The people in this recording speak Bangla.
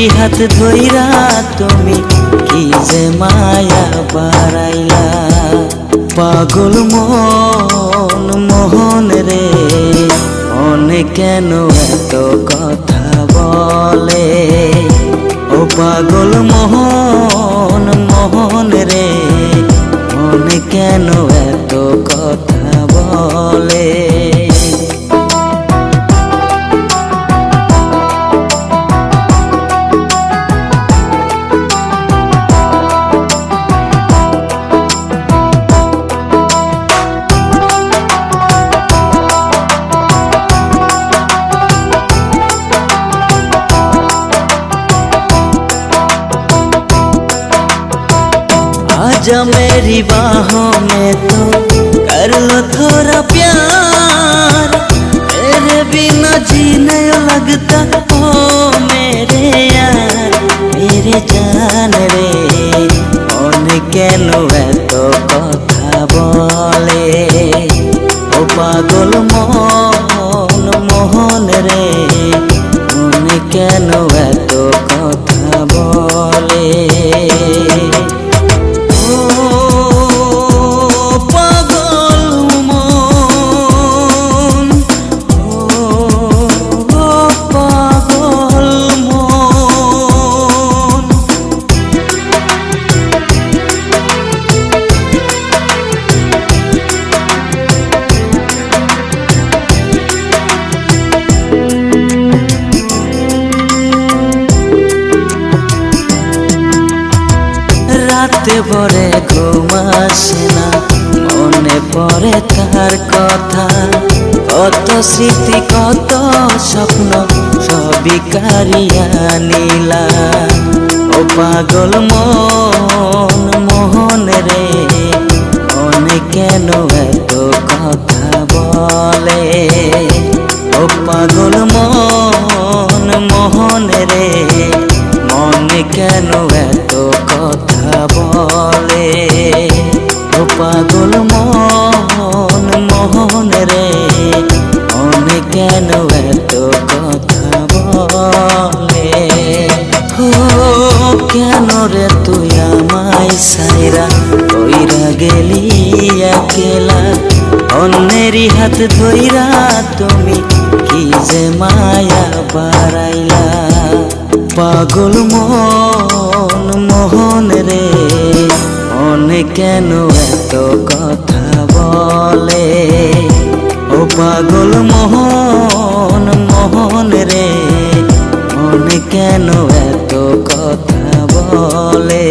অন্যেরই হাত ধইরা তুমি কি যে মায়া বাড়াইলা। পাগল মন মোহন রে মনে কেন এত কথা বলে। ও পাগল মোহন মোহন রে মনে কেন এত কথা বলে। आजा मेरी बाहों में तो कर लो थोड़ा प्यार, तेरे बिना जीने लगता ओ मेरे यार। मेरे जान रे मन केनो एतो कथा बोले। ओ पागल मोहन मोहन रे मन केनो एतो कथा बोले। রাতে ভরে ঘুম আসে না, মনে পড়ে তার কথা। কত স্মৃতি কত স্বপ্ন সবই কারিয়া নিলা। ও পাগল মন মোহন রে মনে কেন এত কথা বলে। ও পাগল মন মোহন রে মনে কেন এত কথা বলে। ও পাগল মন মোহন রে মনে কেন এত কথা বলে। ও কেন রে তুই আমায় সাইরা কইরা গেলি একলা। অন্যেরই হাত ধইরা তুমি কি যে মায়া বাড়াইলা। পাগল মন মোহন রে মনে কেন এত কথা বলে। ও পাগল মোহন মোহন রে মনে কেন এত কথা বলে।